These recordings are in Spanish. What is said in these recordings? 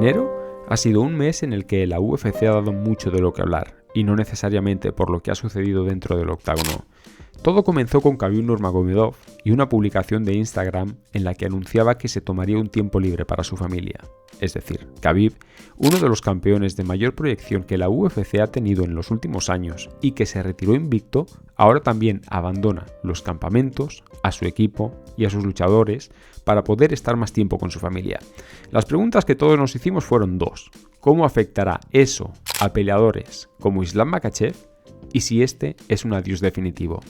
Enero ha sido un mes en el que la UFC ha dado mucho de lo que hablar, y no necesariamente por lo que ha sucedido dentro del octágono. Todo comenzó con Khabib Nurmagomedov y una publicación de Instagram en la que anunciaba que se tomaría un tiempo libre para su familia. Es decir, Khabib, uno de los campeones de mayor proyección que la UFC ha tenido en los últimos años y que se retiró invicto, ahora también abandona los campamentos, a su equipo y a sus luchadores para poder estar más tiempo con su familia. Las preguntas que todos nos hicimos fueron dos. ¿Cómo afectará eso a peleadores como Islam Makhachev? Y si este es un adiós definitivo.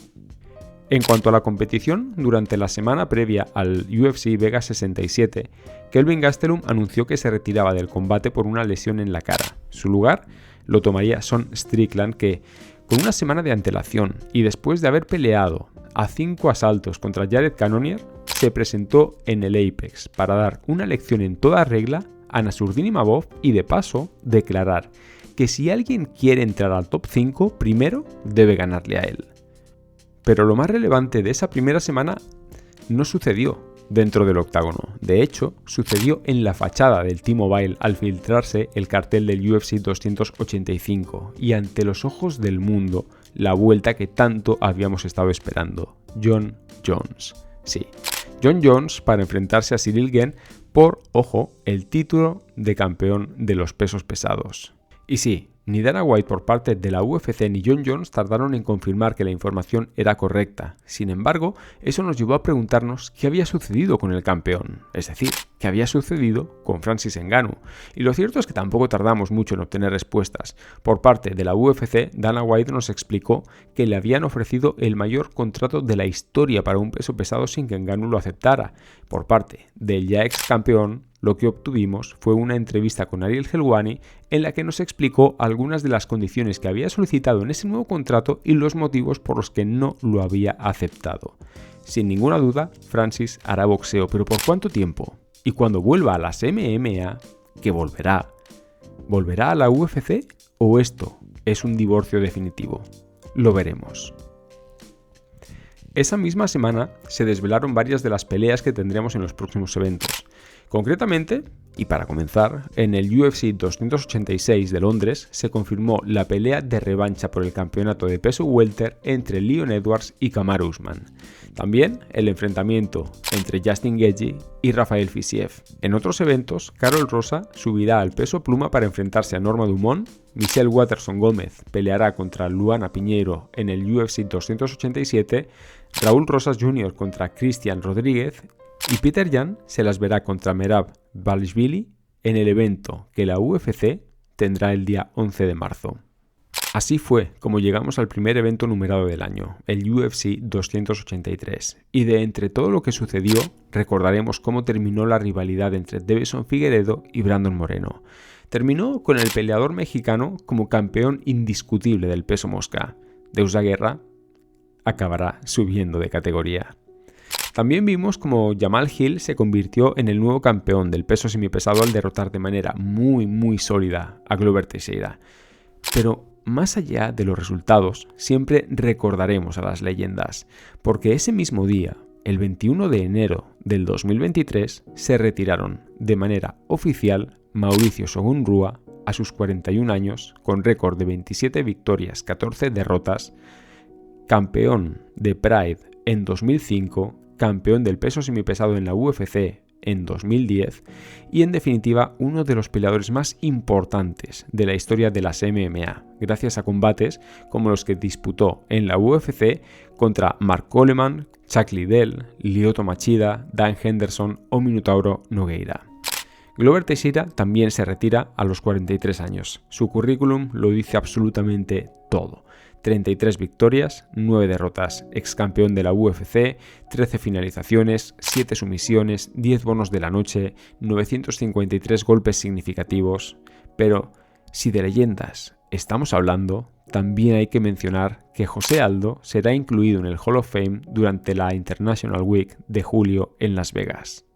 En cuanto a la competición, durante la semana previa al UFC Vegas 67, Kelvin Gastelum anunció que se retiraba del combate por una lesión en la cara. Su lugar lo tomaría Sean Strickland, que, con una semana de antelación y después de haber peleado a 5 asaltos contra Jared Cannonier, se presentó en el Apex para dar una lección en toda regla a Nassourdine-Imavov y de paso declarar que si alguien quiere entrar al top 5, primero debe ganarle a él. Pero lo más relevante de esa primera semana no sucedió dentro del octágono. De hecho, sucedió en la fachada del T-Mobile al filtrarse el cartel del UFC 285 y ante los ojos del mundo, la vuelta que tanto habíamos estado esperando. Jon Jones. Sí, Jon Jones para enfrentarse a Ciryl Gane por, ojo, el título de campeón de los pesos pesados. Y sí, ni Dana White por parte de la UFC ni Jon Jones tardaron en confirmar que la información era correcta. Sin embargo, eso nos llevó a preguntarnos qué había sucedido con el campeón, es decir, qué había sucedido con Francis Ngannou. Y lo cierto es que tampoco tardamos mucho en obtener respuestas. Por parte de la UFC, Dana White nos explicó que le habían ofrecido el mayor contrato de la historia para un peso pesado sin que Ngannou lo aceptara. Por parte del ya ex campeón, lo que obtuvimos fue una entrevista con Ariel Helwani en la que nos explicó algunas de las condiciones que había solicitado en ese nuevo contrato y los motivos por los que no lo había aceptado. Sin ninguna duda, Francis hará boxeo, pero ¿por cuánto tiempo? Y cuando vuelva a las MMA, ¿qué volverá? ¿Volverá a la UFC o esto es un divorcio definitivo? Lo veremos. Esa misma semana se desvelaron varias de las peleas que tendremos en los próximos eventos. Concretamente, y para comenzar, en el UFC 286 de Londres se confirmó la pelea de revancha por el campeonato de peso welter entre Leon Edwards y Kamaru Usman. También el enfrentamiento entre Justin Gaethje y Rafael Fiziev. En otros eventos, Karol Rosa subirá al peso pluma para enfrentarse a Norma Dumont, Michelle Waterson Gómez peleará contra Luana Piñeiro en el UFC 287, Raúl Rosas Jr. contra Christian Rodríguez y Peter Yan se las verá contra Merab Dvalishvili en el evento que la UFC tendrá el día 11 de marzo. Así fue como llegamos al primer evento numerado del año, el UFC 283, y de entre todo lo que sucedió, recordaremos cómo terminó la rivalidad entre Deiveson Figueiredo y Brandon Moreno. Terminó con el peleador mexicano como campeón indiscutible del peso mosca. Deusa Guerra acabará subiendo de categoría. También vimos como Jamal Hill se convirtió en el nuevo campeón del peso semipesado al derrotar de manera muy sólida a Glover Teixeira. Pero más allá de los resultados, siempre recordaremos a las leyendas, porque ese mismo día, el 21 de enero del 2023, se retiraron de manera oficial Mauricio Shogun Rua a sus 41 años, con récord de 27 victorias, 14 derrotas, campeón de Pride en 2005, campeón del peso semipesado en la UFC en 2010 y en definitiva uno de los peleadores más importantes de la historia de las MMA, gracias a combates como los que disputó en la UFC contra Mark Coleman, Chuck Liddell, Lyoto Machida, Dan Henderson o Minotauro Nogueira. Glover Teixeira también se retira a los 43 años. Su currículum lo dice absolutamente todo. 33 victorias, 9 derrotas, ex campeón de la UFC, 13 finalizaciones, 7 sumisiones, 10 bonos de la noche, 953 golpes significativos. Pero si de leyendas estamos hablando, también hay que mencionar que José Aldo será incluido en el Hall of Fame durante la International Week de julio en Las Vegas.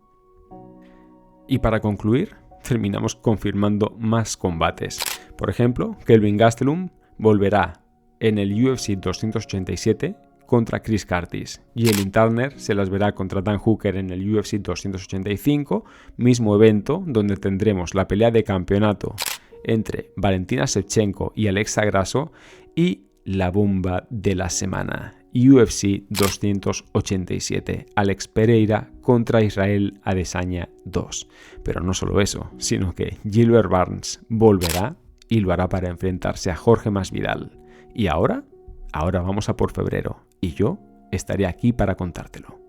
Y para concluir, terminamos confirmando más combates. Por ejemplo, Kelvin Gastelum volverá en el UFC 287 contra Chris Curtis. Jalen Turner se las verá contra Dan Hooker en el UFC 285, mismo evento donde tendremos la pelea de campeonato entre Valentina Shevchenko y Alexa Grasso y la bomba de la semana, UFC 287, Alex Pereira contra Israel Adesanya 2. Pero no solo eso, sino que Gilbert Burns volverá y lo hará para enfrentarse a Jorge Masvidal. ¿Y ahora? Ahora vamos a por febrero y yo estaré aquí para contártelo.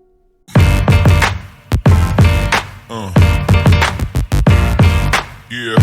Yeah.